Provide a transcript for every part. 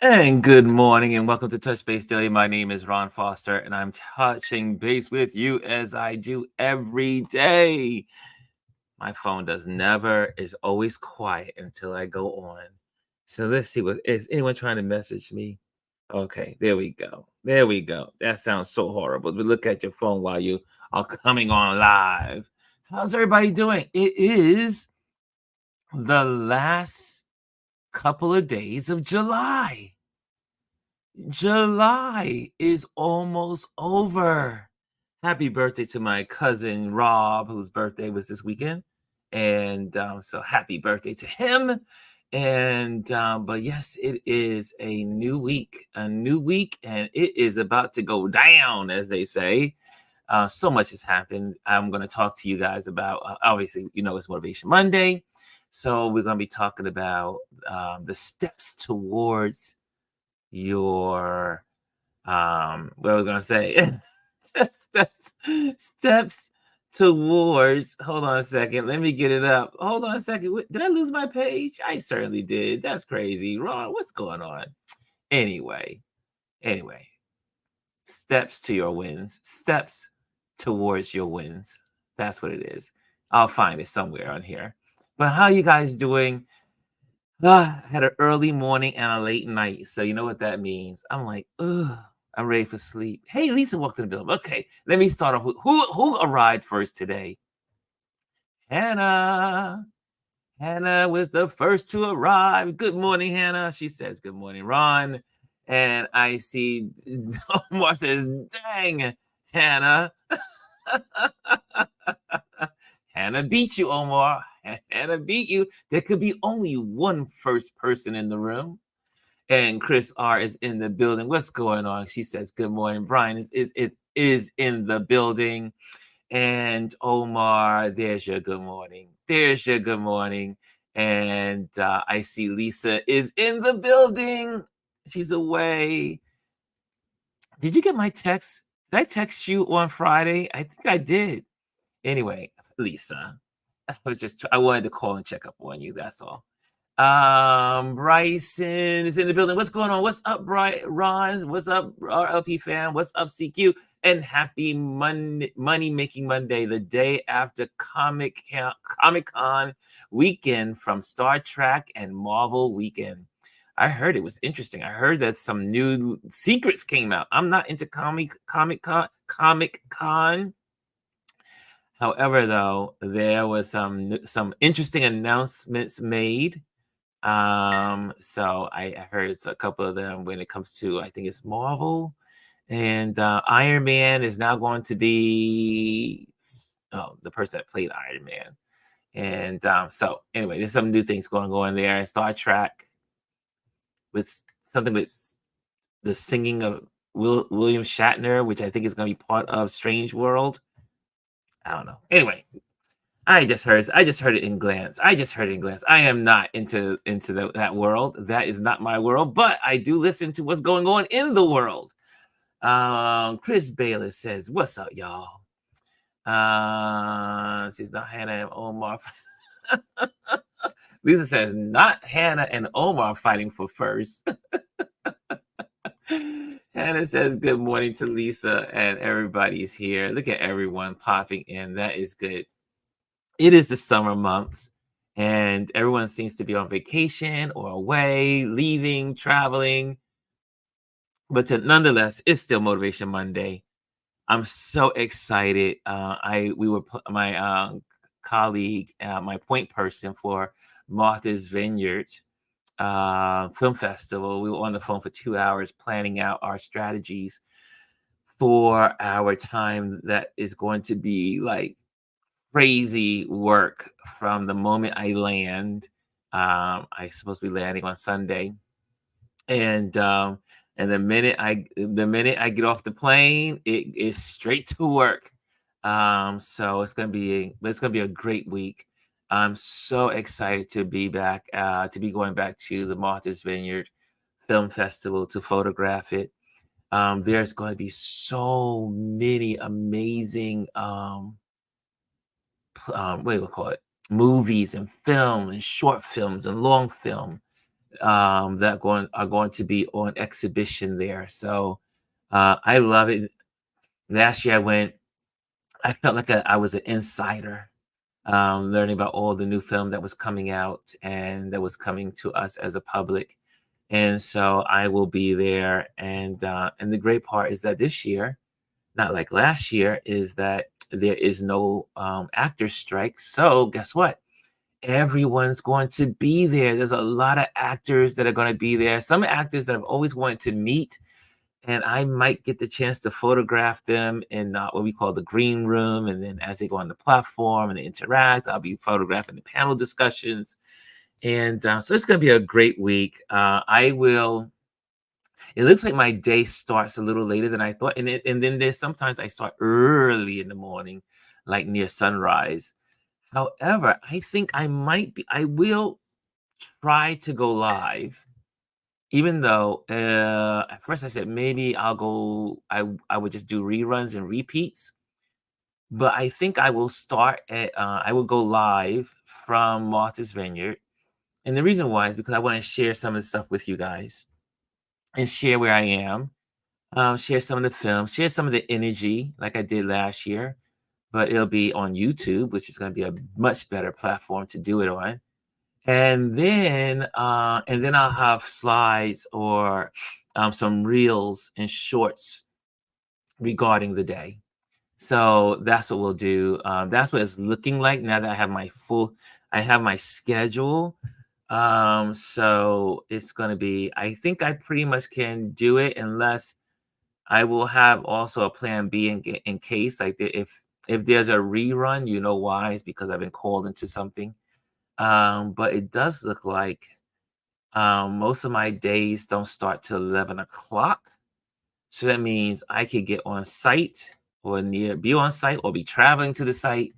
And good morning and welcome to Touch Base Daily. My name is Ron Foster and I'm touching base with you as I do every day. My phone is always quiet until I go on. So let's see what is anyone trying to message me? Okay, there we go. There we go. That sounds so horrible. But look at your phone while you are coming on live. How's everybody doing? It is the last couple of days of July. July is almost over. Happy birthday to my cousin Rob, whose birthday was this weekend. And so happy birthday to him. And but yes, it is a new week, and it is about to go down, as they say. So much has happened. I'm going to talk to you guys about, obviously, it's Motivation Monday. So we're going to be talking about the steps towards your what was I gonna say? steps steps towards, hold on a second, let me get it up. Hold on a second. Did I lose my page? I certainly did. That's crazy. Ron, what's going on? Anyway, anyway, steps to your wins, steps towards your wins. That's what it is. I'll find it somewhere on here. But how you guys doing? Had an early morning and a late night. So you know what that means. I'm like, ugh, I'm ready for sleep. Hey, Lisa, welcome to the building. Okay, let me start off with who arrived first today. Hannah. Hannah was the first to arrive. Good morning, Hannah. She says, good morning, Ron. And I see Omar says, dang, Hannah. Hannah beat you, Omar. Hannah beat you. There could be only one first person in the room. And Chris R is in the building. What's going on? She says, good morning. Brian is in the building. And Omar, there's your good morning. There's your good morning. And I see Lisa is in the building. She's away. Did you get my text? Did I text you on Friday? I think I did. Anyway, Lisa, I wanted to call and check up on you. That's all. Bryson is in the building. What's going on? What's up, Ron? What's up, RLP fam? What's up, CQ? And happy Monday, Money Making Monday, the day after Comic-Con weekend from Star Trek and Marvel weekend. I heard it was interesting. I heard that some new secrets came out. I'm not into Comic-Con. However, though, there was some interesting announcements made. So I heard a couple of them when it comes to, I think it's Marvel, and Iron Man is now going to be the person that played Iron Man. And so anyway, there's some new things going on there. And Star Trek with something with the singing of William Shatner, which I think is going to be part of Strange World. I don't know. Anyway, I just heard it in glance. I am not into that world. That is not my world, but I do listen to what's going on in the world. Chris Bayless says, "What's up, y'all?" She's not Hannah and Omar. Lisa says, "Not Hannah and Omar fighting for first." Hannah says, good morning to Lisa, and everybody's here. Look at everyone popping in. That is good. It is the summer months, and everyone seems to be on vacation or away, leaving, traveling. But nonetheless, it's still Motivation Monday. I'm so excited. My colleague, my point person for Martha's Vineyard Film Festival. We were on the phone for 2 hours planning out our strategies for our time that is going to be like crazy work from the moment I land. I'm supposed to be landing on Sunday, and the minute I get off the plane, it is straight to work. So it's gonna be a great week. I'm so excited to be back, to be going back to the Martha's Vineyard Film Festival to photograph it. There's going to be so many amazing what do you call it? Movies and film and short films and long film that are going to be on exhibition there. So I love it. Last year I went, I felt like I was an insider, learning about all the new film that was coming out and that was coming to us as a public. And so I will be there. And the great part is that this year, not like last year, is that there is no actor strike. So guess what? Everyone's going to be there. There's a lot of actors that are going to be there. Some actors that I've always wanted to meet, and I might get the chance to photograph them in what we call the green room. And then as they go on the platform and they interact, I'll be photographing the panel discussions. And so it's going to be a great week. I will. It looks like my day starts a little later than I thought, and then there's sometimes I start early in the morning, like near sunrise. However, I think I will try to go live, even though at first I said maybe I would just do reruns and repeats, but I think I will start I will go live from Martha's Vineyard. And the reason why is because I want to share some of the stuff with you guys and share where I am, share some of the films, share some of the energy like I did last year, but it'll be on YouTube, which is going to be a much better platform to do it on. And then I'll have slides or some reels and shorts regarding the day. So that's what we'll do. That's what it's looking like now that I have my schedule. So it's gonna be. I think I pretty much can do it unless I will have also a plan B in case if there's a rerun, you know why? It's because I've been called into something. But it does look like most of my days don't start till 11 o'clock. So that means I could get on site be on site or be traveling to the site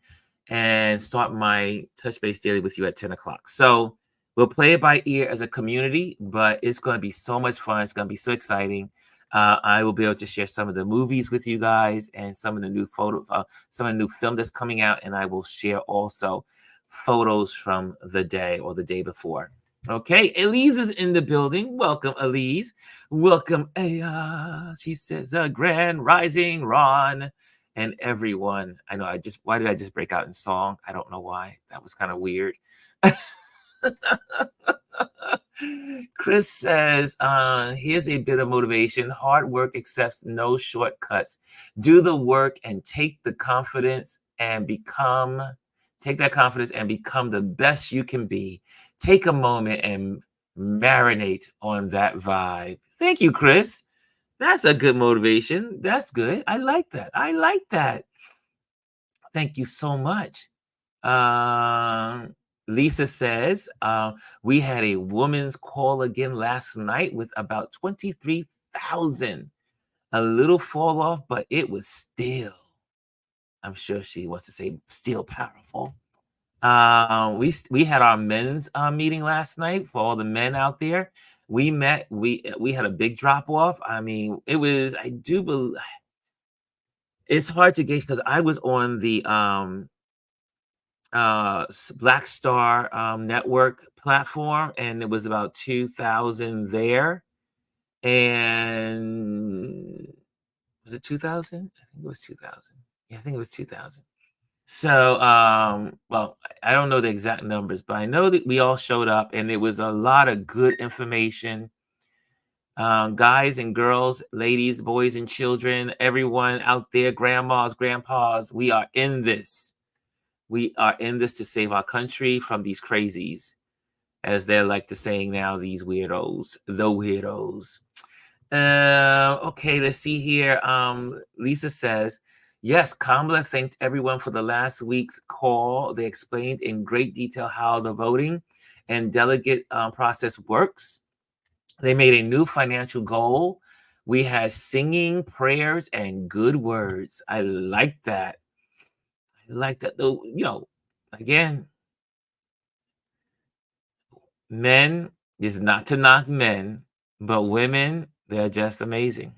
and start my touch base daily with you at 10 o'clock. So we'll play it by ear as a community, but it's going to be so much fun. It's going to be so exciting. I will be able to share some of the movies with you guys and some of the some of the new film that's coming out, and I will share also photos from the day or the day before. Okay, Elise is in the building. Welcome, Elise. Welcome, Aya. She says, Grand Rising, Ron, and everyone. I know why did I just break out in song? I don't know why. That was kind of weird. Chris says, here's a bit of motivation. Hard work accepts no shortcuts. Do the work and take that confidence and become the best you can be. Take a moment and marinate on that vibe. Thank you, Chris. That's a good motivation. That's good. I like that. I like that. Thank you so much. Um, Lisa says, we had a woman's call again last night with about 23,000. A little fall off, but it was still, I'm sure she wants to say, still powerful. We had our men's meeting last night for all the men out there. We met. We had a big drop off. I mean, it was. I do believe it's hard to gauge because I was on the Black Star Network platform, and it was about 2,000 there. And was it 2,000? I think it was 2,000. Yeah, I think it was 2,000. So, well, I don't know the exact numbers, but I know that we all showed up and it was a lot of good information. Guys and girls, ladies, boys and children, everyone out there, grandmas, grandpas, we are in this. We are in this to save our country from these crazies, as they're like to saying now, these weirdos, the weirdos. Okay, let's see here. Lisa says, yes, Kamala thanked everyone for the last week's call. They explained in great detail how the voting and delegate process works. They made a new financial goal. We had singing, prayers, and good words. I like that. I like that. Though, again, men is not to knock men, but women, they're just amazing.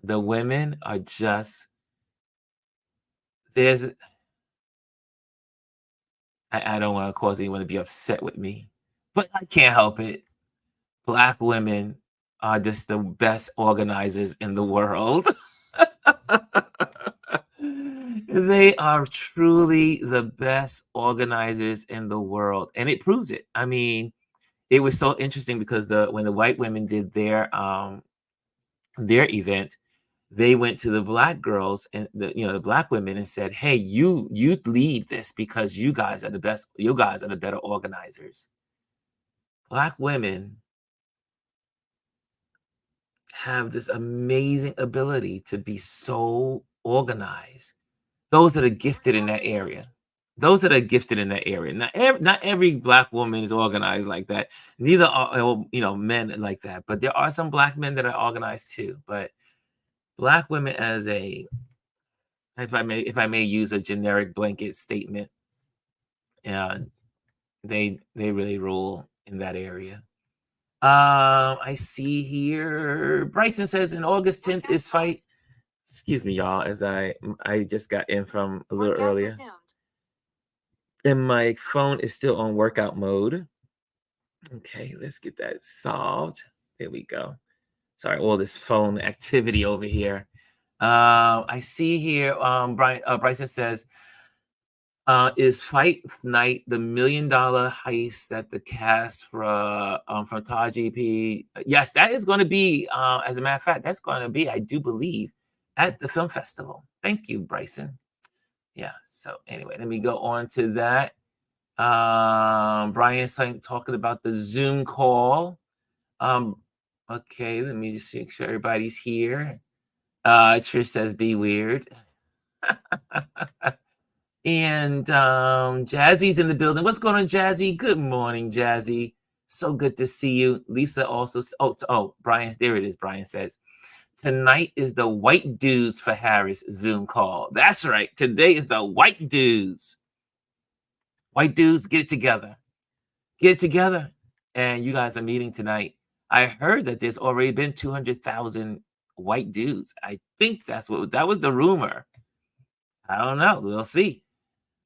The women are just there's I don't want to cause anyone to be upset with me, but I can't help it. Black women are just the best organizers in the world. They are truly the best organizers in the world, and it proves it. I mean, it was so interesting because when the white women did their event, they went to the black girls and the black women and said, "Hey, you lead this because you guys are the best. You guys are the better organizers." Black women have this amazing ability to be so organized. Those that are gifted in that area. Those that are gifted in that area. Not every black woman is organized like that. Neither are men like that. But there are some black men that are organized too. But black women as a if I may use a generic blanket statement, and they really rule in that area. I see here Bryson says in August 10th is fight. Excuse me, y'all, as I just got in from a little earlier. And my phone is still on workout mode. Okay, let's get that solved. There we go. Sorry, all this phone activity over here. I see here Bryson says, is Fight Night the $1 million heist that the cast from Taji P? Yes, that is going to be. As a matter of fact, that's going to be, I do believe, at the film festival. Thank you, Bryson. Yeah. So anyway, let me go on to that. Brian's talking about the Zoom call. Okay, let me just make sure everybody's here. Trish says, "Be weird." And Jazzy's in the building. What's going on, Jazzy? Good morning, Jazzy. So good to see you. Lisa also. Brian, there it is. Brian says, tonight is the white dudes for Harris Zoom call. That's right. Today is the white dudes. White dudes, get it together. Get it together. And you guys are meeting tonight. I heard that there's already been 200,000 white dudes. I think that was the rumor. I don't know. We'll see.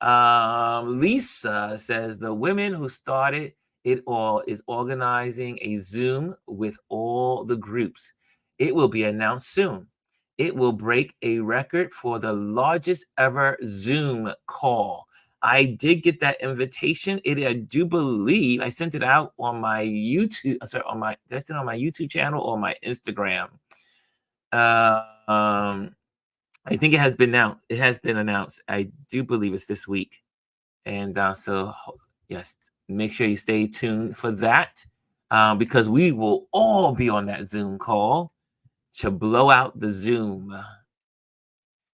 Lisa says the women who started it all is organizing a Zoom with all the groups. It will be announced soon. It will break a record for the largest ever Zoom call. I did get that invitation. I do believe I sent it out on my YouTube. Sorry, did I send it on my YouTube channel or my Instagram? I think it has been announced. It has been announced. I do believe it's this week. And so, yes, make sure you stay tuned for that because we will all be on that Zoom call to blow out the Zoom.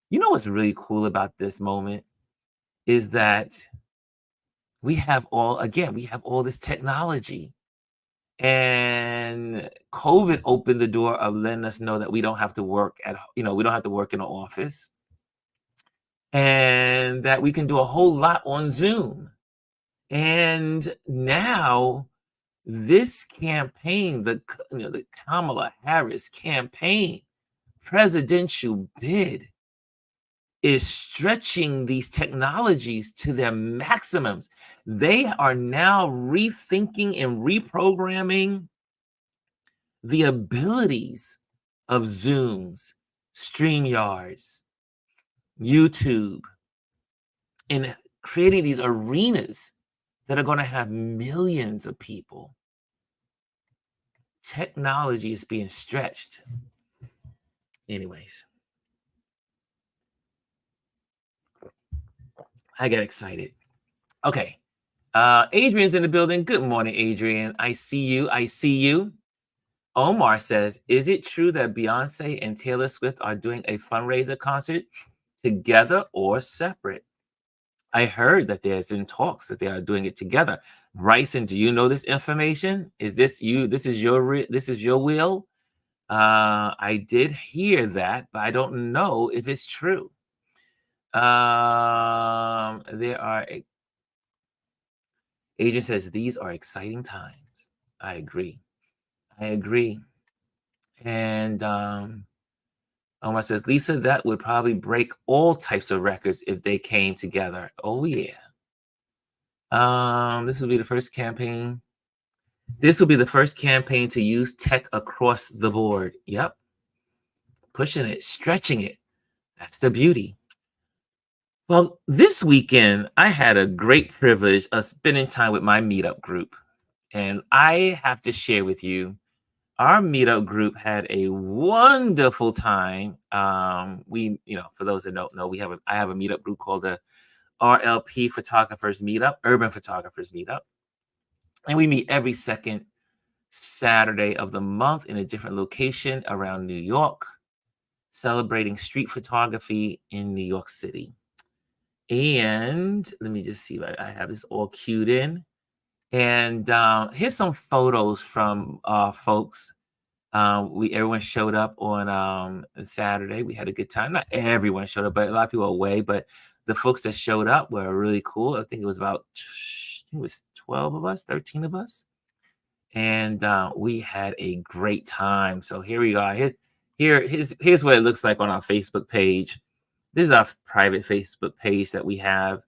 You know what's really cool about this moment is that we have all this technology. And COVID opened the door of letting us know that we don't have to work we don't have to work in an office, and that we can do a whole lot on Zoom. And now this campaign, the Kamala Harris campaign, presidential bid, is stretching these technologies to their maximums. They are now rethinking and reprogramming the abilities of Zooms, StreamYards, YouTube, and creating these arenas that are going to have millions of people. Technology is being stretched. Anyways, I get excited. Okay. Adrian's in the building. Good morning, Adrian. I see you. Omar says, is it true that Beyonce and Taylor Swift are doing a fundraiser concert together or separate? I heard that there's in talks that they are doing it together. Bryson, do you know this information? Is this you? This is your will? I did hear that, but I don't know if it's true. Adrian says these are exciting times. I agree. And Omar says, Lisa, that would probably break all types of records if they came together. Oh yeah. This will be the first campaign This will be the first campaign to use tech across the board. Yep, pushing it, stretching it. That's the beauty. Well, this weekend, I had a great privilege of spending time with my meetup group. And I have to share with you, our meetup group had a wonderful time. For those that don't know, I have a meetup group called the RLP Photographers Meetup, Urban Photographers Meetup. And we meet every second Saturday of the month in a different location around New York, celebrating street photography in New York City. And let me just see if I have this all queued in. And here's some photos from folks. We Everyone showed up on Saturday. We had a good time. Not everyone showed up, but a lot of people were away. But the folks that showed up were really cool. I think it was about I think it was 12 of us, 13 of us, and we had a great time. So here we are. Here's what it looks like on our Facebook page. This is our private Facebook page that we have.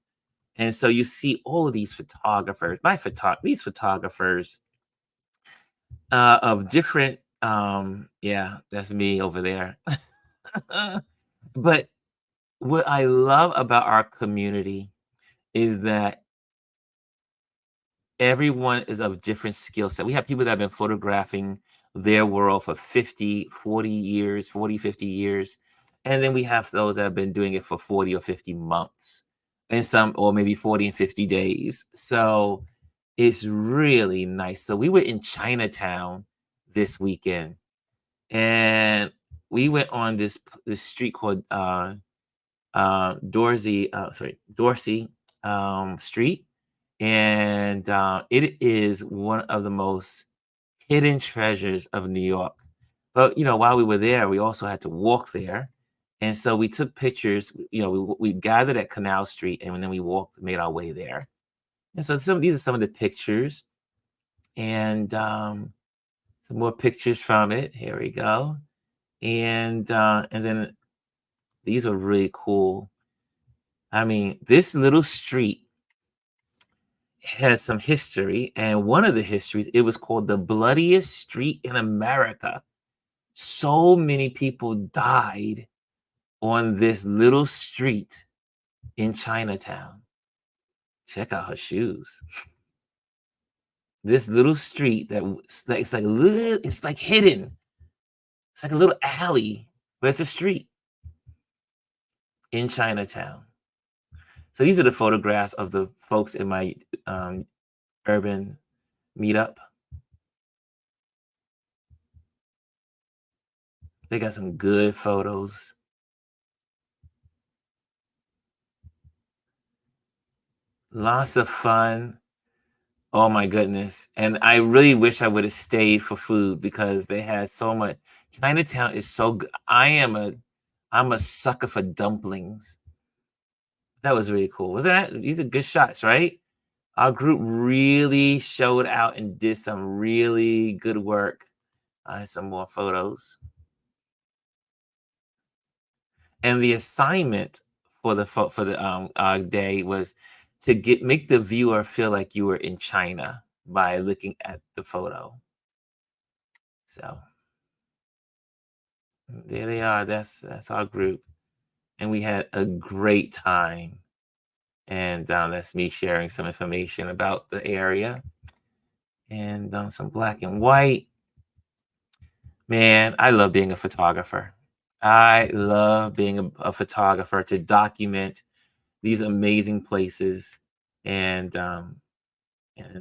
And so you see all of these photographers, these photographers of different, yeah, that's me over there. But what I love about our community is that everyone is of different skill set. We have people that have been photographing their world for 50, 40 years, 40, 50 years. And then we have those that have been doing it for 40 or 50 months, and some, or maybe 40 and 50 days. So it's really nice. So we were in Chinatown this weekend, and we went on this street called Dorsey Street, and it is one of the most hidden treasures of New York. But while we were there, we also had to walk there, and so we took pictures. We gathered at Canal Street, and then we made our way there. And so these are some of the pictures, and some more pictures from it. Here we go, and then these are really cool. I mean, this little street has some history, and one of the histories, it was called the bloodiest street in America. So many people died on this little street in Chinatown. Check out her shoes. This little street it's like hidden. It's like a little alley, but it's a street in Chinatown. So these are the photographs of the folks in my urban meetup. They got some good photos. Lots of fun. Oh my goodness. And I really wish I would have stayed for food because they had so much. Chinatown is so good. I'm a sucker for dumplings. That was really cool. Wasn't that? These are good shots, right? Our group really showed out and did some really good work. I have some more photos. And the assignment for the day was to make the viewer feel like you were in China by looking at the photo. So there they are. That's our group, and we had a great time. And that's me sharing some information about the area, and some black and white. Man, I love being a photographer. I love being a photographer to document these amazing places, and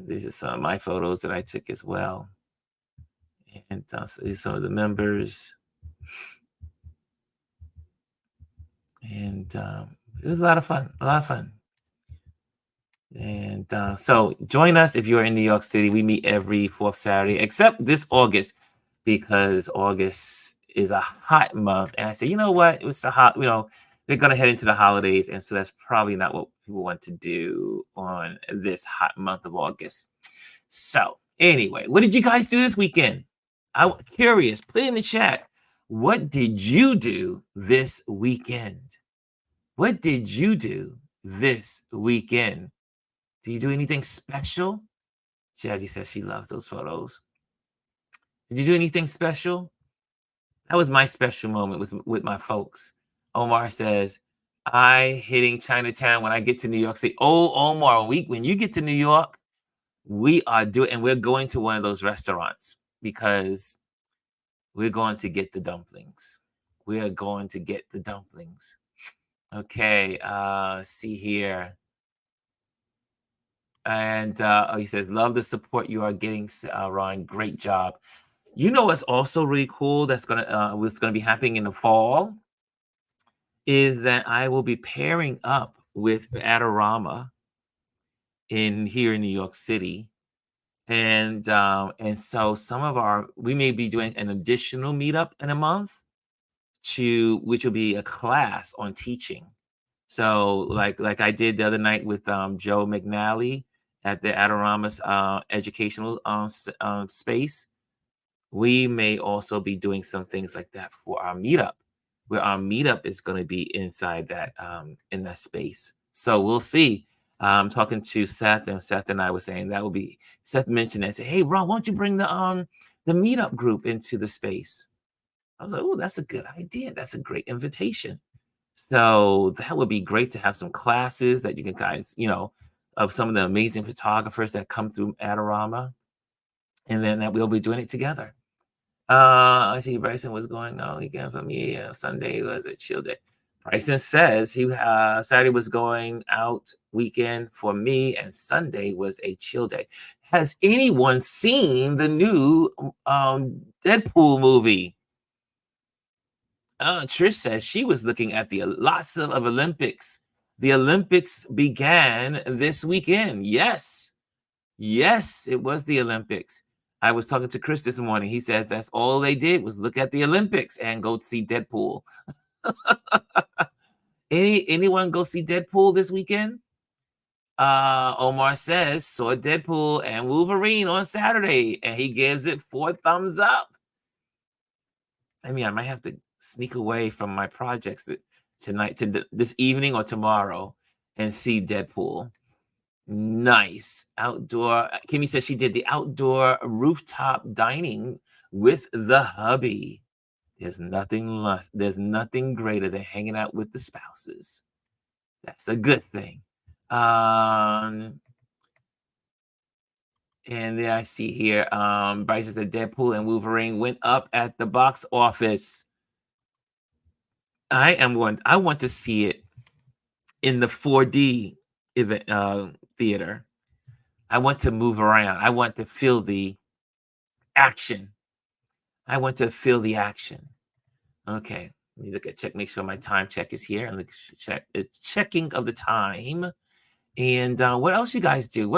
these are some of my photos that I took as well. And so these are some of the members, and it was a lot of fun. A lot of fun. And so join us if you're in New York City. We meet every fourth Saturday, except this August, because August is a hot month. And I said, you know what? It was a hot, we're going to head into the holidays. And so that's probably not what people want to do on this hot month of August. So anyway, what did you guys do this weekend? I'm curious. Put it in the chat. What did you do this weekend? What did you do this weekend? Do you do anything special? Jazzy says she loves those photos. Did you do anything special? That was my special moment with my folks. Omar says, I hitting Chinatown when I get to New York City. Oh, Omar, when you get to New York, we're going to one of those restaurants because we're going to get the dumplings. We are going to get the dumplings. Okay, see here. And he says, love the support you are getting, Ron. Great job. You know what's also really cool what's gonna be happening in the fall is that I will be pairing up with Adorama here in New York City. And so we may be doing an additional meetup in a month which will be a class on teaching. So like I did the other night with Joe McNally at the Adorama's educational space. We may also be doing some things like that for our meetup, where our meetup is going to be inside that in that space. So we'll see. I'm talking to Seth, and Seth and I were saying that will be. Seth mentioned that. Say, hey, Ron, why don't you bring the meetup group into the space? I was like, oh, that's a good idea. That's a great invitation. So that would be great to have some classes that you can guys, of some of the amazing photographers that come through Adorama, and then that we'll be doing it together. I see Bryson was going on weekend for me. Sunday was a chill day. Bryson says Saturday was going out weekend for me, and Sunday was a chill day. Has anyone seen the new Deadpool movie? Trish says she was looking at the lots of Olympics. The Olympics began this weekend. Yes, it was the Olympics. I was talking to Chris this morning. He says that's all they did was look at the Olympics and go see Deadpool. Anyone go see Deadpool this weekend? Omar says saw Deadpool and Wolverine on Saturday, and he gives it 4 thumbs up. I mean, I might have to sneak away from my projects this evening or tomorrow and see Deadpool. Nice. Outdoor. Kimmy says she did the outdoor rooftop dining with the hubby. There's nothing greater than hanging out with the spouses. That's a good thing. And then I see here, Bryce said Deadpool and Wolverine went up at the box office. I want to see it in the 4D event theater. I want to move around. I want to feel the action. Okay, let me make sure my time check is here. And checking of the time. And what else you guys do?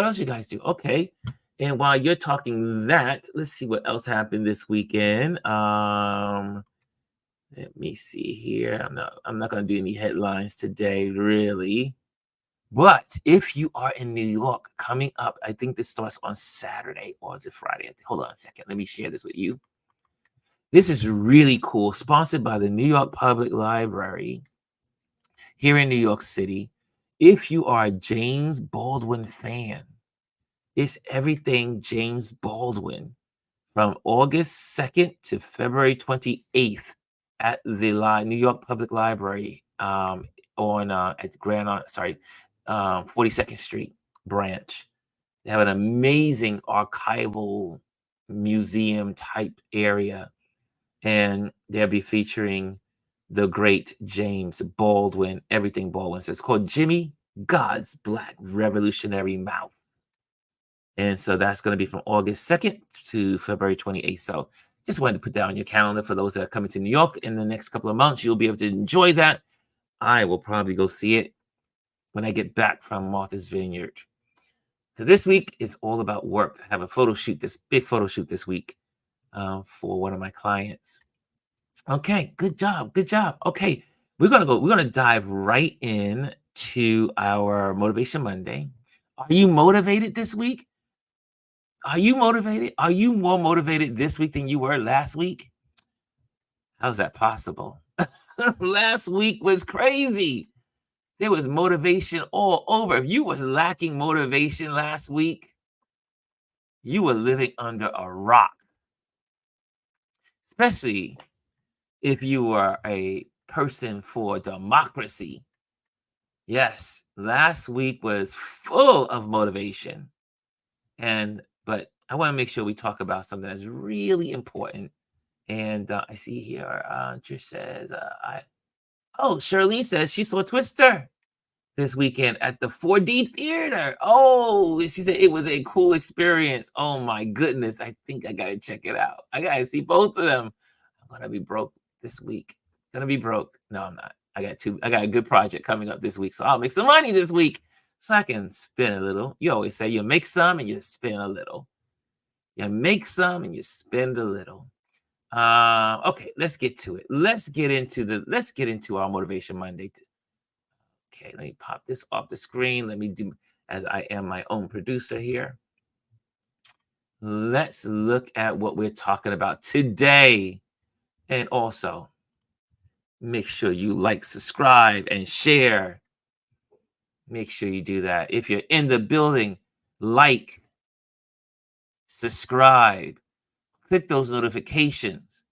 Okay. And while you're talking that, let's see what else happened this weekend. Let me see here. I'm not going to do any headlines today, really. But if you are in New York coming up, I think this starts on Saturday, or is it Friday? Hold on a second. Let me share this with you. This is really cool. Sponsored by the New York Public Library here in New York City. If you are a James Baldwin fan, it's everything James Baldwin from August 2nd to February 28th at the New York Public Library at 42nd Street branch. They have an amazing archival museum type area, and they'll be featuring the great James Baldwin, everything Baldwin. So it's called Jimmy God's Black Revolutionary Mouth. And so that's going to be from August 2nd to February 28th. So just wanted to put that on your calendar for those that are coming to New York in the next couple of months. You'll be able to enjoy that. I will probably go see it when I get back from Martha's Vineyard. So this week is all about work. I have a big photo shoot this week for one of my clients. Okay, good job. Okay, we're gonna dive right in to our Motivation Monday. Are you motivated this week? Are you motivated? Are you more motivated this week than you were last week? How's that possible? Last week was crazy. There was motivation all over. If you was lacking motivation last week, you were living under a rock, especially if you were a person for democracy. Yes, last week was full of motivation. But I want to make sure we talk about something that's really important. And I see here, Trish says, Charlene says she saw Twister this weekend at the 4D theater. Oh, she said it was a cool experience. Oh my goodness. I think I gotta check it out. I gotta see both of them. I'm gonna be broke this week. Gonna be broke. No, I'm not. I got a good project coming up this week. So I'll make some money this week so I can spend a little. You always say you make some and you spend a little. You make some and you spend a little. Okay, let's get to it. Let's get into our Motivation Monday. Okay, let me pop this off the screen. Let me do, as I am my own producer here. Let's look at what we're talking about today. And also, make sure you like, subscribe, and share. Make sure you do that. If you're in the building, like, subscribe, click those notifications.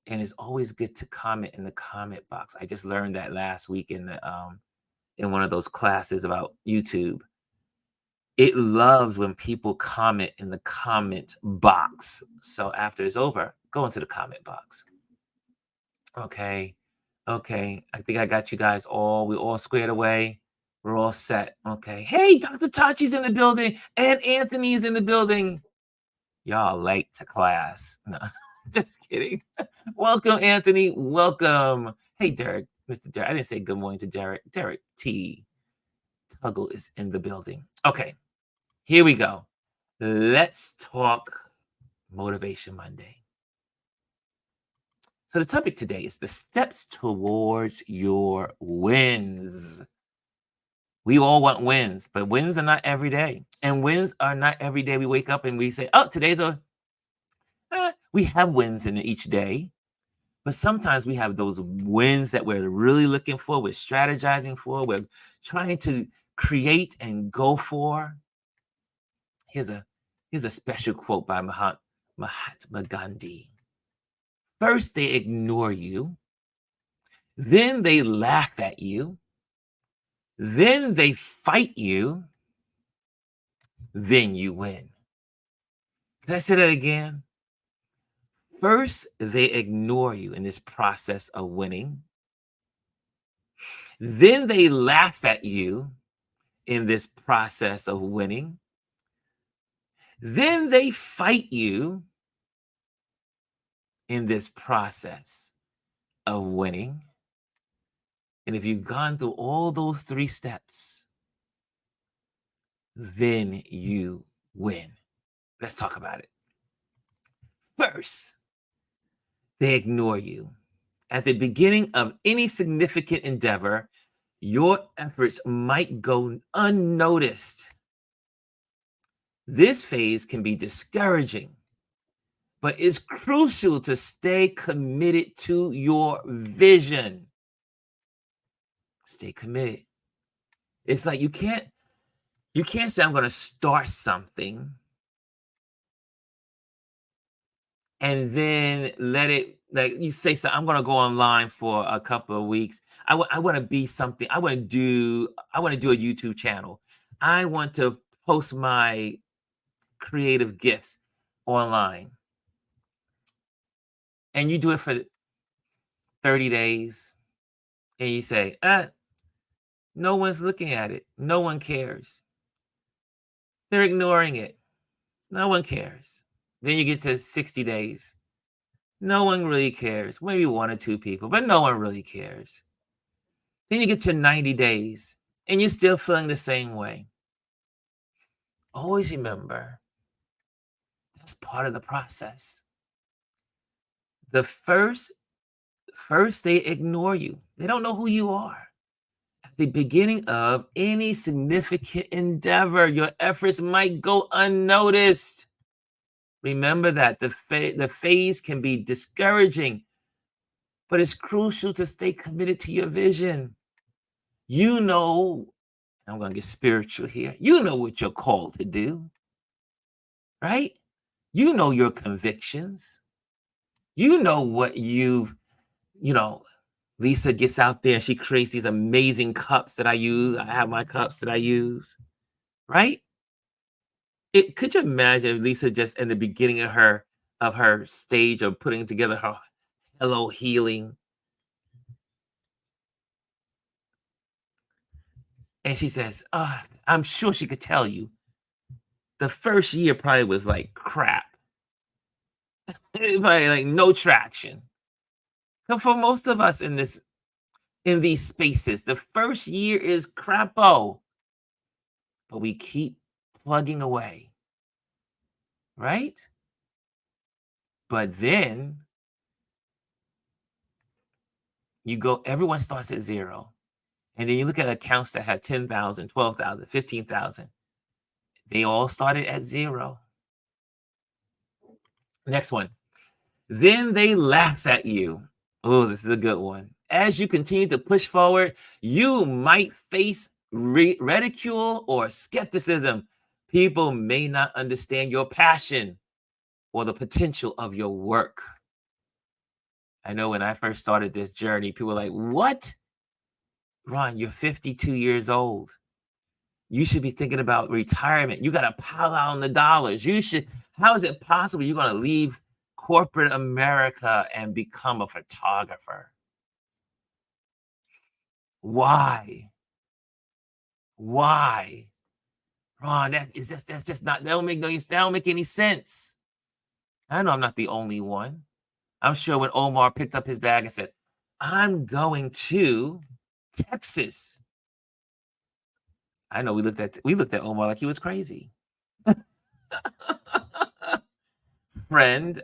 And it's always good to comment in the comment box. I just learned that last week in one of those classes about YouTube. It loves when people comment in the comment box. So after it's over, go into the comment box. Okay. Okay. I think I got you guys all. We're all squared away. We're all set. Okay. Hey, Dr. Tachi's in the building and Anthony's in the building. Y'all late to class. No, just kidding. Welcome, Anthony. Welcome. Hey, Derek. Mr. Derek. I didn't say good morning to Derek. Derek T. Tuggle is in the building. Okay. Here we go. Let's talk Motivation Monday. So the topic today is the steps towards your wins. We all want wins, but wins are not every day. And wins are not every day we wake up and we say, oh, we have wins in each day. But sometimes we have those wins that we're really looking for, we're strategizing for, we're trying to create and go for. Here's a special quote by Mahatma Gandhi. First, they ignore you. Then they laugh at you. Then they fight you. Then you win. Did I say that again? First, they ignore you in this process of winning. Then they laugh at you in this process of winning. Then they fight you in this process of winning. And if you've gone through all those three steps, then you win. Let's talk about it. First, they ignore you. At the beginning of any significant endeavor, your efforts might go unnoticed. This phase can be discouraging, but it's crucial to stay committed to your vision. Stay committed. It's like you can't say I'm going to start something and then let it, like you say, so I'm going to go online for a couple of weeks. I want to be something. I want to do a YouTube channel. I want to post my creative gifts online. And you do it for 30 days and you say, no one's looking at it. No one cares. They're ignoring it. No one cares. Then you get to 60 days. No one really cares. Maybe one or two people, but no one really cares. Then you get to 90 days and you're still feeling the same way. Always remember, that's part of the process. The first they ignore you. They don't know who you are. At the beginning of any significant endeavor, your efforts might go unnoticed. Remember that the phase can be discouraging, but it's crucial to stay committed to your vision. You know, I'm going to get spiritual here. You know what you're called to do, right? You know your convictions. You know what you know, Lisa gets out there and she creates these amazing cups that I use. I have my cups that I use, right? Could you imagine if Lisa just in the beginning of her stage of putting together her Hello Healing, and she says, I'm sure she could tell you the first year probably was like crap. Probably like no traction. And for most of us in these spaces, the first year is crapo, but we keep plugging away, right? But then everyone starts at zero. And then you look at accounts that have 10,000, 12,000, 15,000. They all started at zero. Next one. Then they laugh at you. Oh, this is a good one. As you continue to push forward, you might face ridicule or skepticism. People may not understand your passion or the potential of your work. I know when I first started this journey, people were like, "What? Ron, you're 52 years old. You should be thinking about retirement. You got to pile out on the dollars. How is it possible you're going to leave corporate America and become a photographer? Why? Why? Ron, that's just not, that don't make any sense." I know I'm not the only one. I'm sure when Omar picked up his bag and said, "I'm going to Texas." I know we looked at Omar like he was crazy. Friend,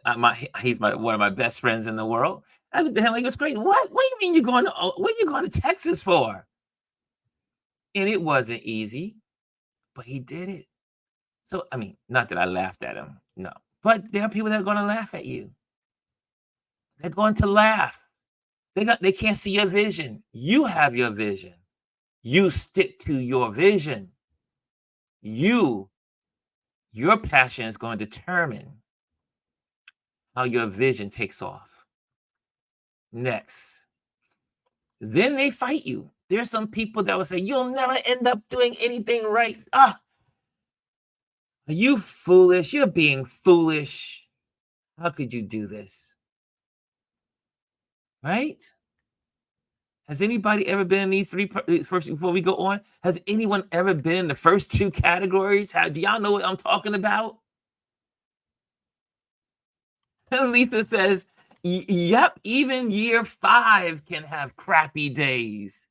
he's one of my best friends in the world. I looked at him like it was crazy. What do you mean what are you going to Texas for? And it wasn't easy, but he did it. So I mean, not that I laughed at him, no. But there are people that are going to laugh at you. They're going to laugh. They can't see your vision. You have your vision. You stick to your vision. Your passion is going to determine how your vision takes off. Next. Then they fight you. There's some people that will say, "You'll never end up doing anything right. Are you foolish? You're being foolish. How could you do this?" Right? Has anybody ever been in these first, before we go on? Has anyone ever been in the first two categories? Do y'all know what I'm talking about? Lisa says, "Yep, even year 5 can have crappy days."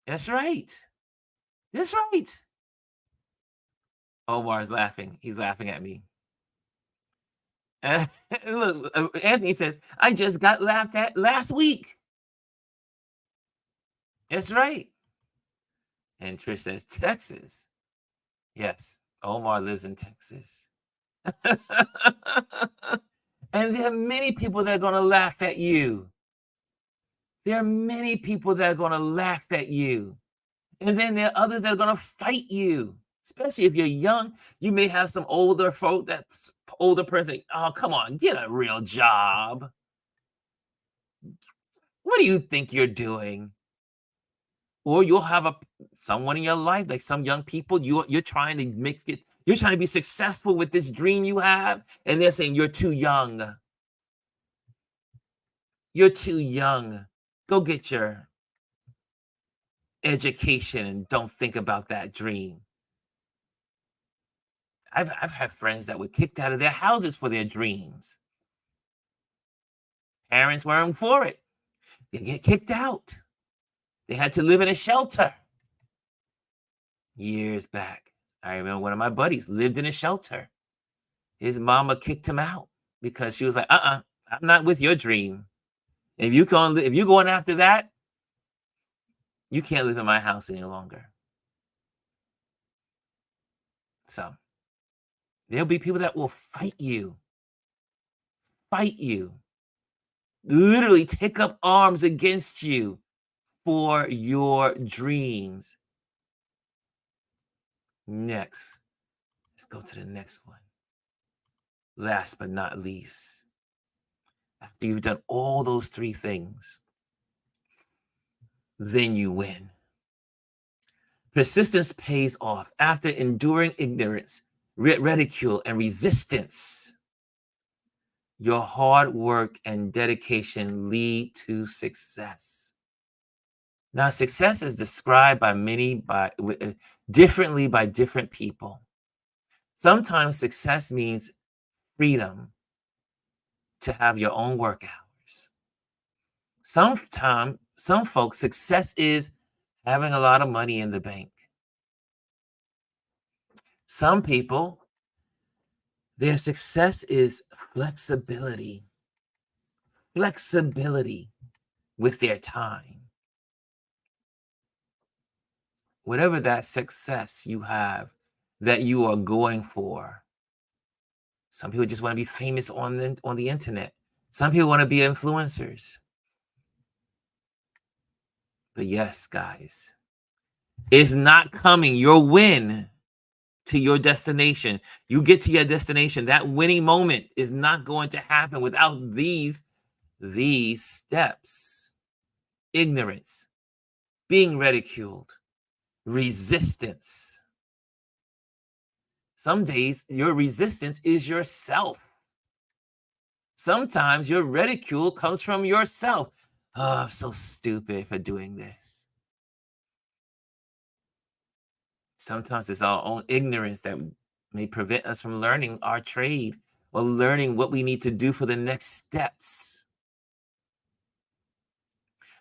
That's right. That's right. Omar's laughing. He's laughing at me. Look, Anthony says, "I just got laughed at last week." That's right. And Trish says, "Texas." Yes, Omar lives in Texas. And there are many people that are going to laugh at you. There are many people that are going to laugh at you. And then there are others that are going to fight you. Especially if you're young, you may have some older folk, older person say, "Oh, come on, get a real job. What do you think you're doing?" Or you'll have someone in your life, like some young people, you're trying to you're trying to be successful with this dream you have, and they're saying, "You're too young. You're too young. Go get your education and don't think about that dream." I've had friends that were kicked out of their houses for their dreams. Parents weren't for it. They get kicked out. They had to live in a shelter. Years back, I remember one of my buddies lived in a shelter. His mama kicked him out because she was like, I'm not with your dream. If you're going after that, you can't live in my house any longer." So there'll be people that will fight you, literally take up arms against you for your dreams. Next. Let's go to the next one. Last but not least, after you've done all those three things, then you win. Persistence pays off after enduring ignorance, ridicule, and resistance. Your hard work and dedication lead to success. Now, success is described by many differently by different people. Sometimes success means freedom to have your own work hours. Sometimes, some folks, success is having a lot of money in the bank. Some people, their success is flexibility with their time. Whatever that success you have that you are going for. Some people just want to be famous on the internet. Some people want to be influencers. But yes, guys, it's not coming. Your win to your destination. You get to your destination. That winning moment is not going to happen without these steps. Ignorance, being ridiculed, resistance. Some days your resistance is yourself. Sometimes your ridicule comes from yourself. Oh, I'm so stupid for doing this. Sometimes it's our own ignorance that may prevent us from learning our trade or learning what we need to do for the next steps.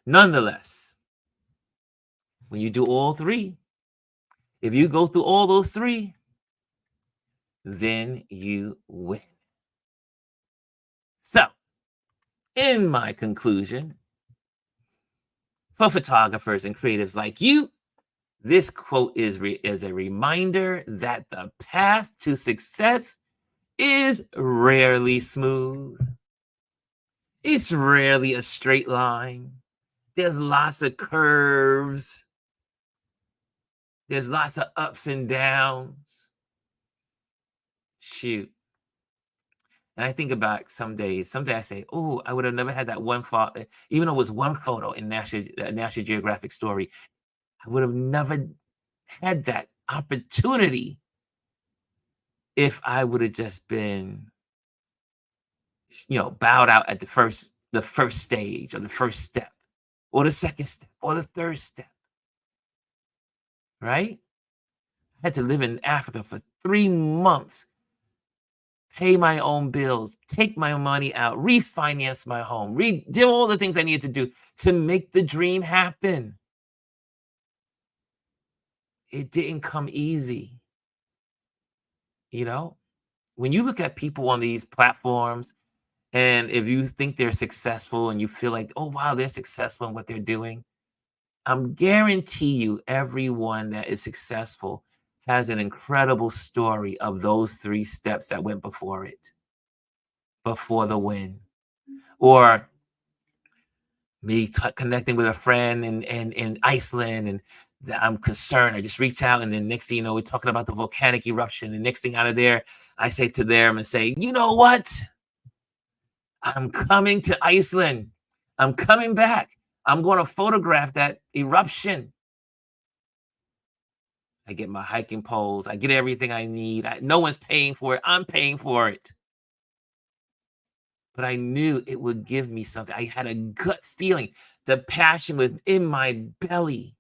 Nonetheless, when you do all three, if you go through all those three, then you win. So, in my conclusion, for photographers and creatives like you, this quote is a reminder that the path to success is rarely smooth. It's rarely a straight line. There's lots of curves. There's lots of ups and downs. Shoot. And I think about someday I say, oh, I would have never had that one photo, even though it was one photo in National Geographic story. I would have never had that opportunity if I would have just been, bowed out at the first stage or the first step or the second step or the third step, right? I had to live in Africa for 3 months, pay my own bills, take my money out, refinance my home, do all the things I needed to do to make the dream happen. It didn't come easy. When you look at people on these platforms, and if you think they're successful and you feel like, oh, wow, they're successful in what they're doing, I'm guarantee you everyone that is successful has an incredible story of those 3 steps that went before it, before the win. Or me connecting with a friend in Iceland, and I'm concerned. I just reach out, and then next thing you know, we're talking about the volcanic eruption. And next thing out of there, I say to them and say, you know what? I'm coming to Iceland. I'm coming back. I'm going to photograph that eruption. I get my hiking poles. I get everything I need. No one's paying for it. I'm paying for it. But I knew it would give me something. I had a gut feeling. The passion was in my belly.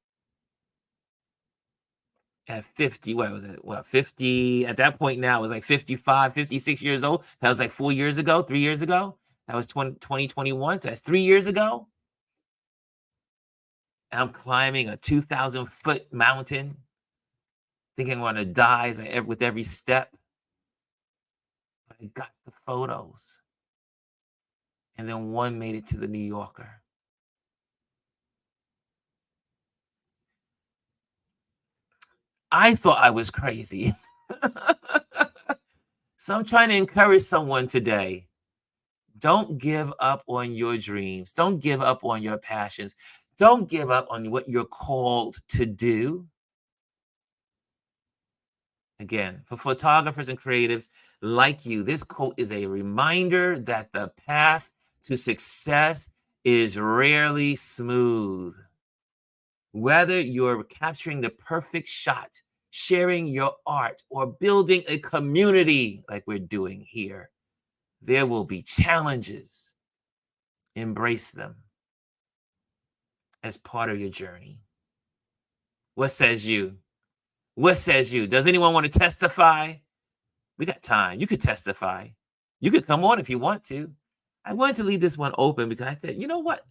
At 50, what was it? 50, at that point now, it was like 55, 56 years old. That was like 4 years ago, 3 years ago. That was 2021, so that's 3 years ago. And I'm climbing a 2,000-foot mountain, thinking I'm going to die with every step. But I got the photos. And then one made it to the New Yorker. I thought I was crazy. So I'm trying to encourage someone today. Don't give up on your dreams. Don't give up on your passions. Don't give up on what you're called to do. Again, for photographers and creatives like you, this quote is a reminder that the path to success is rarely smooth. Whether you're capturing the perfect shot, sharing your art, or building a community like we're doing here, there will be challenges. Embrace them as part of your journey. What says you? What says you? Does anyone want to testify? We got time. You could testify. You could come on if you want to. I wanted to leave this one open because I said, you know what?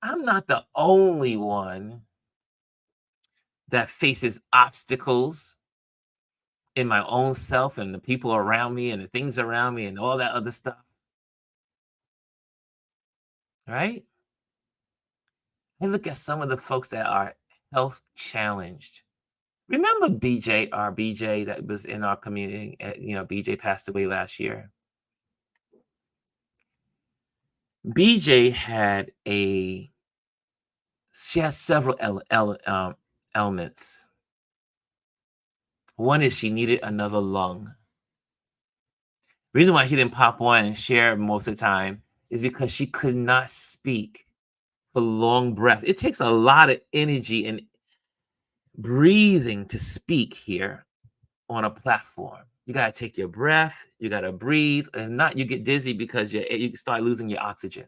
I'm not the only one that faces obstacles in my own self and the people around me and the things around me and all that other stuff. Right? I look at some of the folks that are health challenged. Remember BJ, our BJ that was in our community? BJ passed away last year. BJ she has several ailments. One is she needed another lung. Reason why she didn't pop on and share most of the time is because she could not speak for long breaths. It takes a lot of energy and breathing to speak here on a platform. You got to take your breath, you got to breathe, and not you get dizzy because you start losing your oxygen.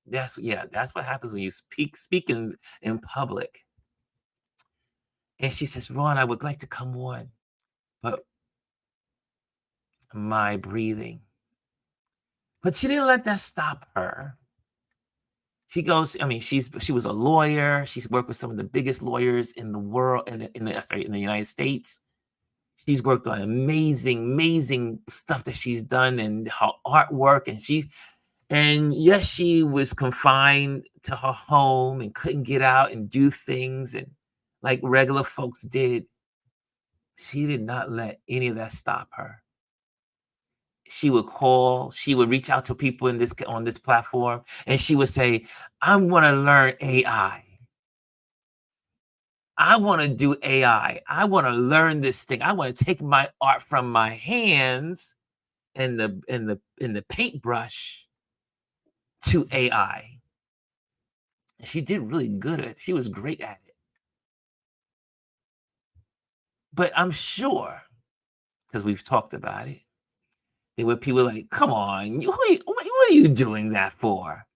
That's what happens when you speak in public. And she says, Ron, I would like to come on, but my breathing. But she didn't let that stop her. She goes, she was a lawyer. She's worked with some of the biggest lawyers in the world, in the United States. She's worked on amazing stuff that she's done and her artwork. And yes, she was confined to her home and couldn't get out and do things and like regular folks did. She did not let any of that stop her. She would reach out to people on this platform, and she would say, I want to learn AI. I want to do AI. I want to learn this thing. I want to take my art from my hands and the paintbrush to AI. She did really good at it. She was great at it. But I'm sure, because we've talked about it, there were people like, come on, what are you doing that for?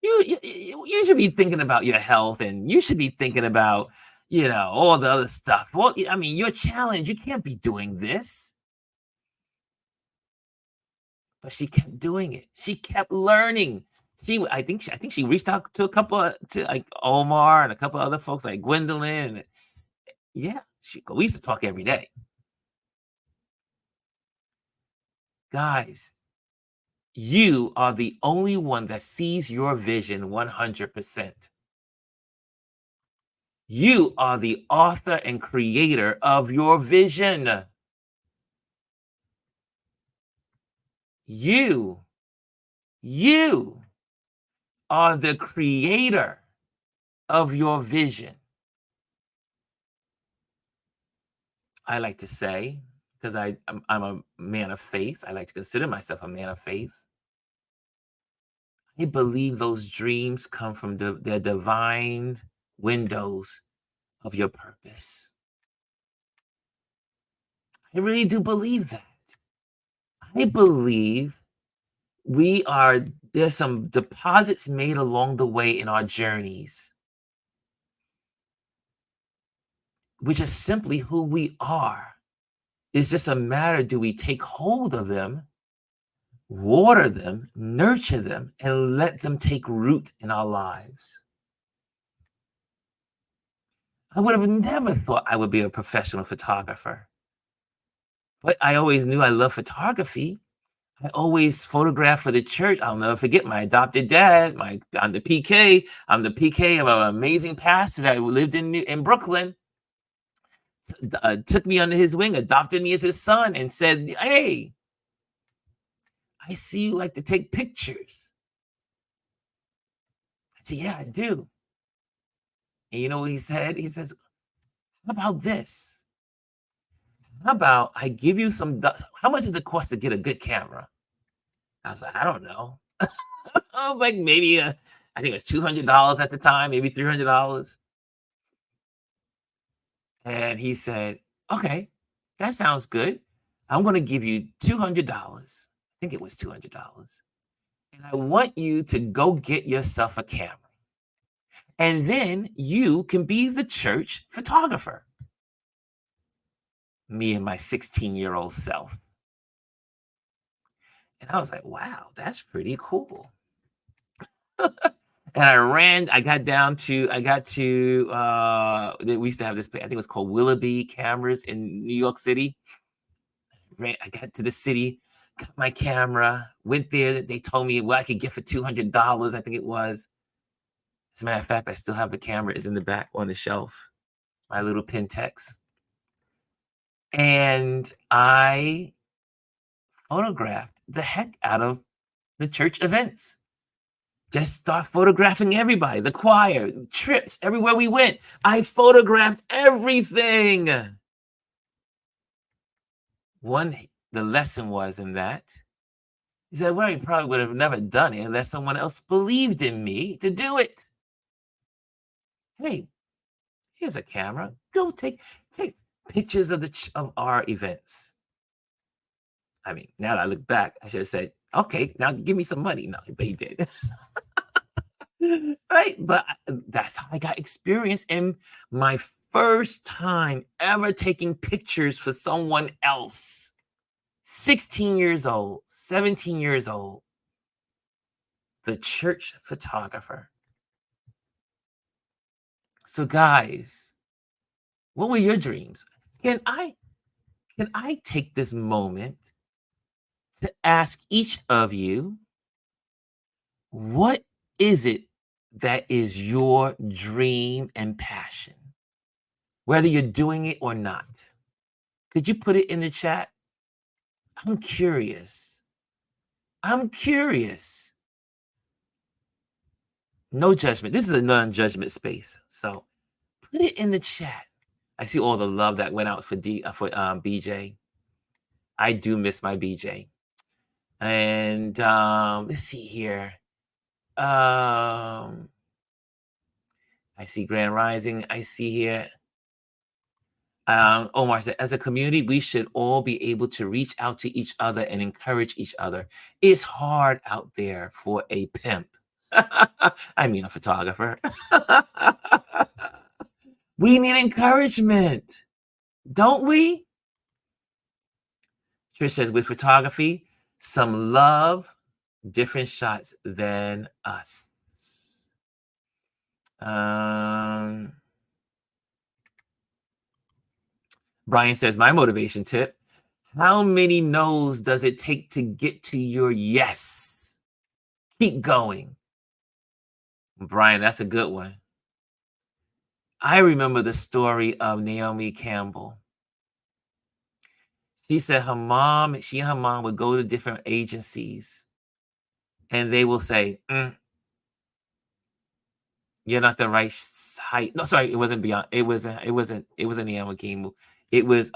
You should be thinking about your health and you should be thinking about, all the other stuff. Well, you're challenged. You can't be doing this. But she kept doing it. She kept learning. I think she reached out to to like Omar and a couple other folks like Gwendolyn. And yeah, we used to talk every day. Guys, you are the only one that sees your vision 100%. You are the author and creator of your vision. You are the creator of your vision. I like to say, because I'm a man of faith, I like to consider myself a man of faith. I believe those dreams come from the divine windows of your purpose. I really do believe that. I believe there's some deposits made along the way in our journeys, which is simply who we are. It's just a matter, do we take hold of them, water them, nurture them, and let them take root in our lives? I would have never thought I would be a professional photographer, but I always knew I loved photography. I always photographed for the church. I'll never forget my adopted dad. I'm the PK. I'm the PK of an amazing pastor that lived in Brooklyn. Took me under his wing, adopted me as his son, and said, "Hey, I see you like to take pictures." I said, "Yeah, I do." And you know what he said? He says, "How about this? How about I give you how much does it cost to get a good camera? I was like, I don't know. Oh, like maybe I think it was $200 at the time, maybe $300. And he said, okay, that sounds good. I'm going to give you $200. I think it was $200. And I want you to go get yourself a camera. And then you can be the church photographer. Me and my 16-year-old self. And I was like, wow, that's pretty cool. And I got to, we used to have this place, I think it was called Willoughby Cameras in New York City. I got to the city, got my camera, went there. They told me what I could get for $200, I think it was. As a matter of fact, I still have the camera. It's in the back on the shelf, my little Pentax. And I photographed the heck out of the church events. Just start photographing everybody, the choir, trips, everywhere we went. I photographed everything. The lesson was in that. He said, well, you probably would have never done it unless someone else believed in me to do it. Hey, here's a camera. Go take pictures of our events. I mean, now that I look back, I should have said, okay, now give me some money. No, but he did. Right? But that's how I got experience in my first time ever taking pictures for someone else. 16 years old, 17 years old. The church photographer. So guys, what were your dreams? Can I take this moment to ask each of you, what is it that is your dream and passion? Whether you're doing it or not. Could you put it in the chat? I'm curious. I'm curious. No judgment. This is a non-judgment space. So put it in the chat. I see all the love that went out for BJ. I do miss my BJ. And let's see here. I see Grand Rising. I see here. Omar said, as a community, we should all be able to reach out to each other and encourage each other. It's hard out there for a pimp. I mean, a photographer. We need encouragement, don't we? Trish says, with photography, some love, different shots than us. Brian says, my motivation tip, how many no's does it take to get to your yes? Keep going. Brian, that's a good one. I remember the story of Naomi Campbell. She said she and her mom would go to different agencies and they will say, you're not the right height. No, sorry, it wasn't beyond. It wasn't Naomi Campbell. It was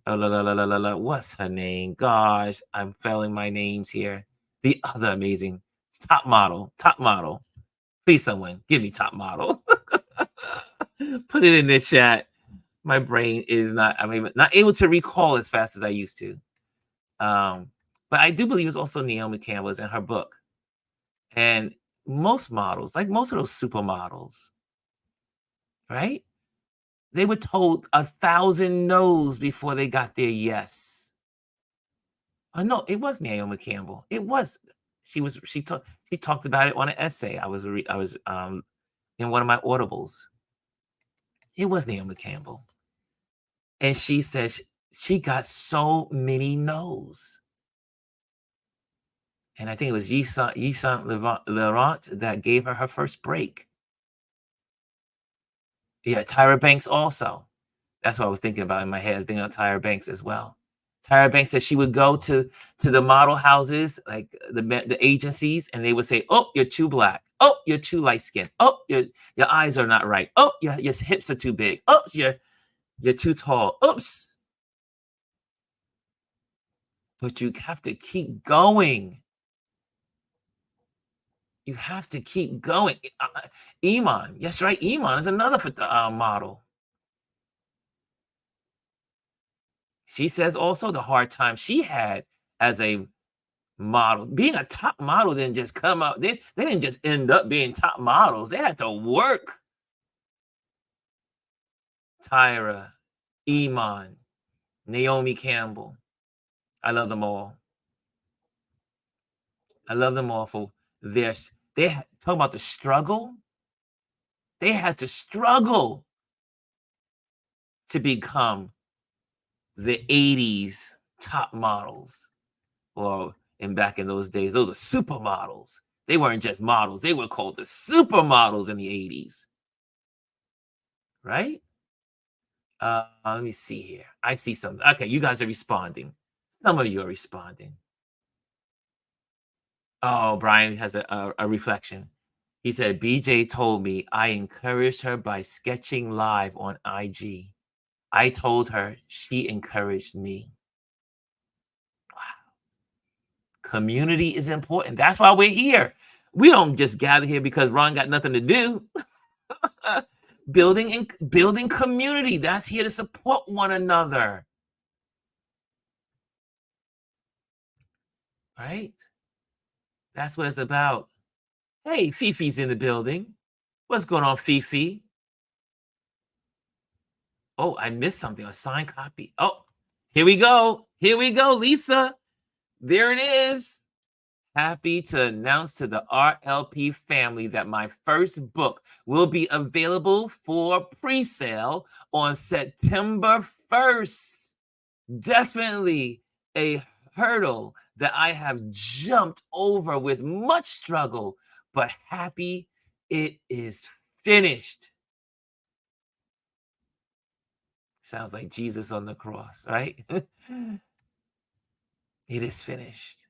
what's her name? Gosh, I'm failing my names here. The other amazing top model. Please, someone give me top model. Put it in the chat. My brain is not able to recall as fast as I used to. But I do believe it's also Naomi Campbell's in her book. And most models, like most of those supermodels, right? They were told 1,000 no's before they got their yes. Oh no, it was Naomi Campbell. It was. She talked about it on an essay. I was in one of my audibles. It was Naomi Campbell. And she said she got so many no's. And I think it was Yves Laurent that gave her first break. Yeah, Tyra Banks also. That's what I was thinking about in my head. I was thinking about Tyra Banks as well. Tyra Banks said she would go to the model houses, like the agencies, and they would say, oh, you're too black. Oh, you're too light skinned. Oh, your eyes are not right. Oh, your hips are too big. Oh, You're too tall. Oops. But you have to keep going. You have to keep going. Iman, yes, right. Iman is another model. She says also the hard time she had as a model. Being a top model didn't just come out. They didn't just end up being top models. They had to work. Tyra, Iman, Naomi Campbell. I love them all. I love them all for their. Talk about the struggle. They had to struggle to become the 80s top models. Well, and back in those days, those are supermodels. They weren't just models, they were called the supermodels in the 80s, right? Let me see here. I see something. Okay, you guys are responding. Some of you are responding. Oh, Brian has a reflection. He said, BJ told me I encouraged her by sketching live on IG. I told her, she encouraged me. Community is important. That's why we're here. We don't just gather here because Ron got nothing to do. Building community. That's here to support one another. Right? That's what it's about. Hey, Fifi's in the building. What's going on, Fifi? Oh, I missed something. A signed copy. Oh, here we go. Here we go, Lisa. There it is. Happy to announce to the RLP family that my first book will be available for pre-sale on September 1st. Definitely a hurdle that I have jumped over with much struggle, but happy it is finished. Sounds like Jesus on the cross, right? It is finished.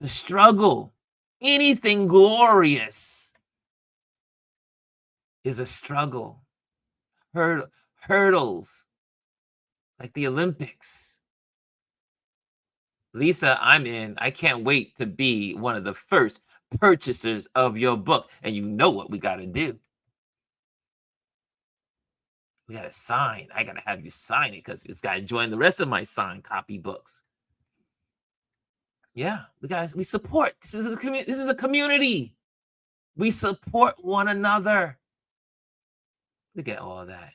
The struggle, anything glorious is a struggle. Hurdles, like the Olympics. Lisa, I'm in. I can't wait to be one of the first purchasers of your book. And you know what we got to do. We got to sign. I got to have you sign it because it's got to join the rest of my signed copy books. Yeah, we support. This is a community. This is a community. We support one another. Look at all that.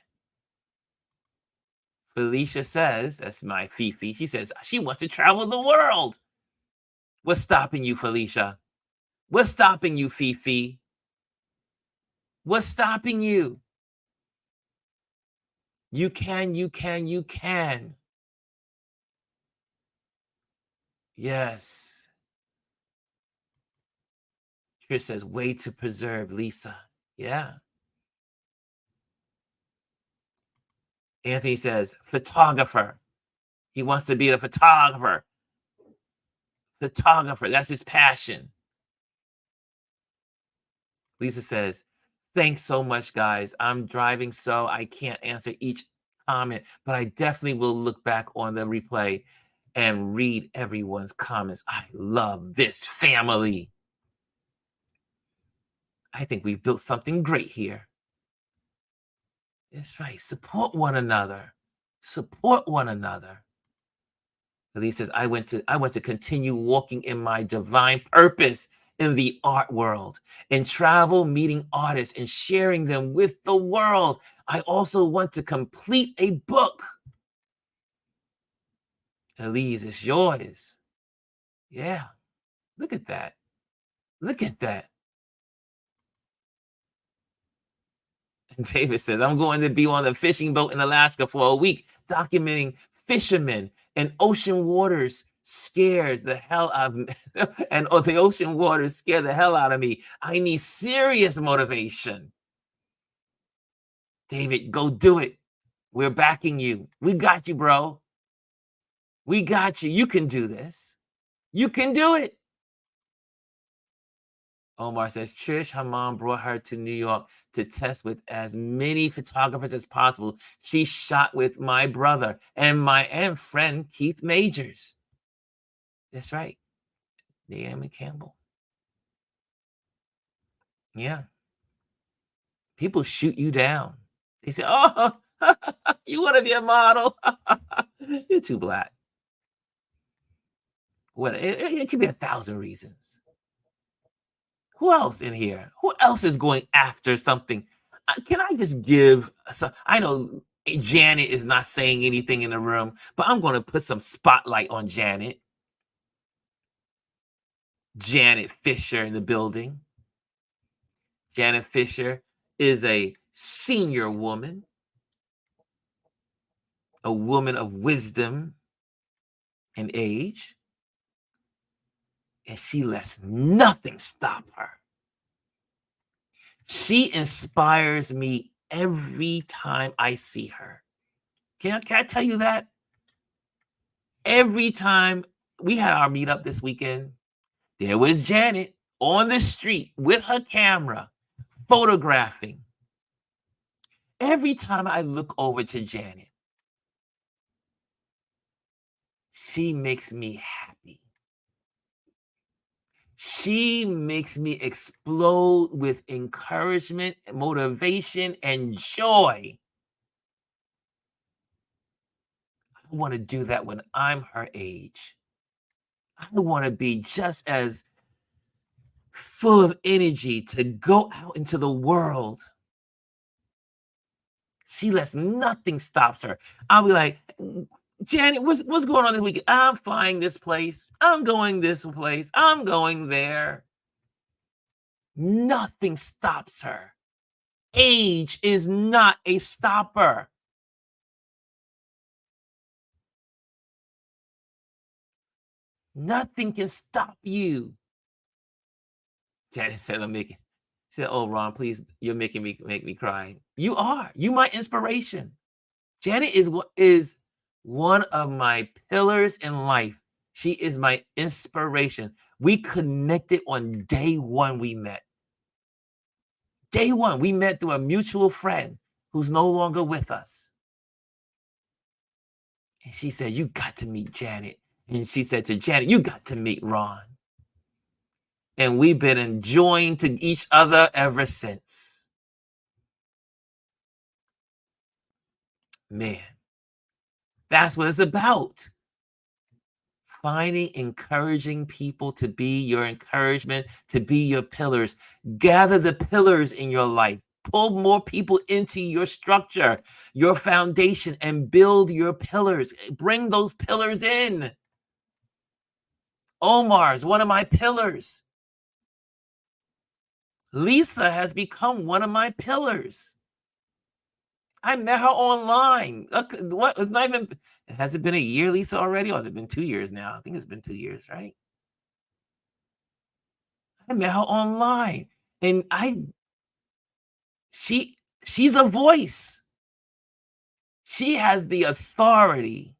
Felicia says, that's my Fifi. She says she wants to travel the world. What's stopping you, Felicia? What's stopping you, Fifi? What's stopping you? You can, you can, you can. Yes. Trish says, way to preserve, Lisa. Yeah. Anthony says, photographer. He wants to be a photographer. Photographer, that's his passion. Lisa says, thanks so much, guys. I'm driving, so I can't answer each comment, but I definitely will look back on the replay and read everyone's comments. I love this family. I think we've built something great here. That's right. Support one another. Support one another. Elise says, I want to continue walking in my divine purpose in the art world and travel, meeting artists and sharing them with the world. I also want to complete a book. Elise, it's yours. Yeah. Look at that. Look at that. And David says, I'm going to be on a fishing boat in Alaska for a week, documenting fishermen and ocean waters scares the hell out of me. And the ocean waters scare the hell out of me. I need serious motivation. David, go do it. We're backing you. We got you, bro. We got you. You can do this. You can do it. Omar says, Trish, her mom brought her to New York to test with as many photographers as possible. She shot with my brother and my friend Keith Majors. That's right. Naomi Campbell. Yeah. People shoot you down. They say, oh, you want to be a model? You're too black. What? It could be 1,000 reasons. Who else in here? Who else is going after something? Can I just give? I know Janet is not saying anything in the room, but I'm going to put some spotlight on Janet. Janet Fisher in the building. Janet Fisher is a senior woman, a woman of wisdom and age, and she lets nothing stop her. She inspires me every time I see her. Can I tell you that? Every time we had our meetup this weekend, there was Janet on the street with her camera, photographing. Every time I look over to Janet, she makes me happy. She makes me explode with encouragement, motivation, and joy. I want to do that when I'm her age. I want to be just as full of energy to go out into the world. She lets nothing stops her. I'll be like, Janet, what's going on this weekend? I'm flying this place. I'm going this place. I'm going there. Nothing stops her. Age is not a stopper. Nothing can stop you. Janet said, I'm making. Said, oh, Ron, please, you're making me make me cry. You are. You my inspiration. Janet is one of my pillars in life. She is my inspiration. We connected on day one we met. Day one, we met through a mutual friend who's no longer with us. And she said, you got to meet Janet. And she said to Janet, you got to meet Ron. And we've been enjoying to each other ever since. Man, that's what it's about. Finding encouraging people to be your encouragement, to be your pillars. Gather the pillars in your life. Pull more people into your structure, your foundation, and build your pillars. Bring those pillars in. Omar is one of my pillars. Lisa has become one of my pillars. I met her online. What? It's not even. Has it been a year, Lisa, already, or has it been 2 years now? I think it's been 2 years, right? I met her online, and she's a voice. She has the authority,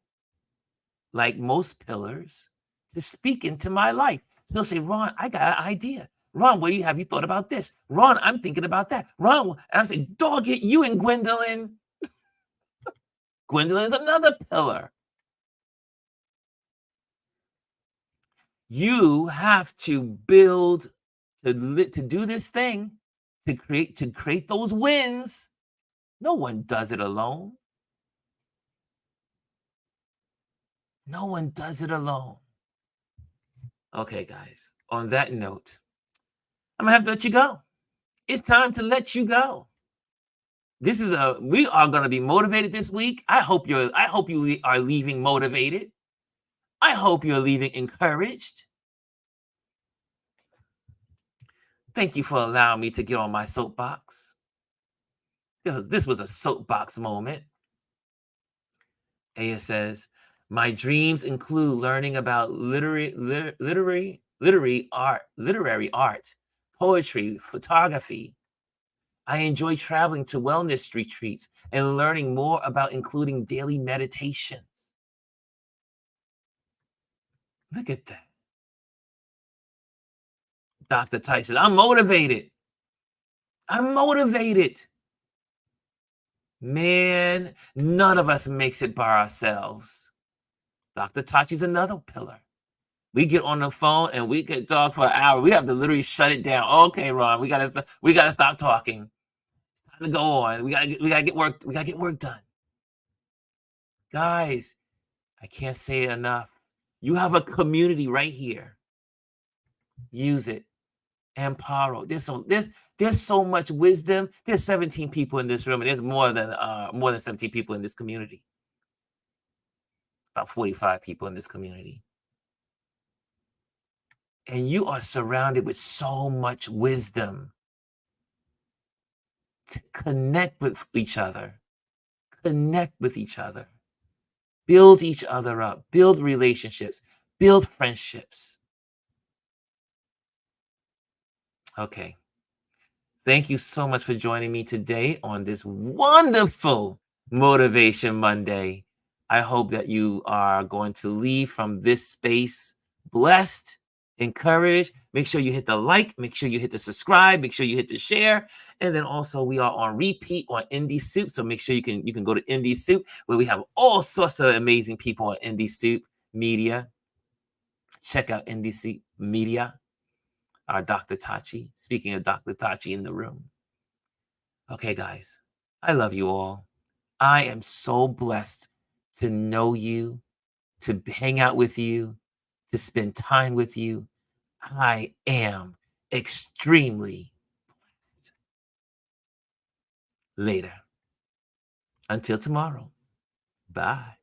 like most pillars, to speak into my life. She'll say, Ron, I got an idea. Ron, what do you have? You thought about this? Ron, I'm thinking about that. Ron, and I say, dog it, you and Gwendolyn. Gwendolyn is another pillar. You have to build to do this thing, to create those wins. No one does it alone. No one does it alone. Okay, guys, on that note, I'm gonna have to let you go. It's time to let you go. We are gonna be motivated this week. I hope you are leaving motivated. I hope you're leaving encouraged. Thank you for allowing me to get on my soapbox. This was a soapbox moment. Aya says, my dreams include learning about literary art, poetry, photography. I enjoy traveling to wellness retreats and learning more about including daily meditations. Look at that. Dr. Ty says, I'm motivated. I'm motivated. Man, none of us makes it by ourselves. Dr. Tachi's another pillar. We get on the phone and we could talk for an hour. We have to literally shut it down. Okay, Ron, we gotta stop talking. It's time to go on. We gotta get work done. Guys, I can't say it enough. You have a community right here. Use it. Amparo. There's so much wisdom. There's 17 people in this room, and there's more than 17 people in this community. About 45 people in this community. And you are surrounded with so much wisdom to connect with each other. Connect with each other. Build each other up. Build relationships. Build friendships. Okay. Thank you so much for joining me today on this wonderful Motivation Monday. I hope that you are going to leave from this space blessed, encouraged. Make sure you hit the like, make sure you hit the subscribe, make sure you hit the share. And then also we are on repeat on Indie Soup. So make sure you can go to Indie Soup where we have all sorts of amazing people on Indie Soup Media. Check out Indie Soup Media. Our Dr. Tachi. Speaking of Dr. Tachi in the room. Okay, guys, I love you all. I am so blessed to know you, to hang out with you, to spend time with you. I am extremely blessed. Later. Until tomorrow. Bye.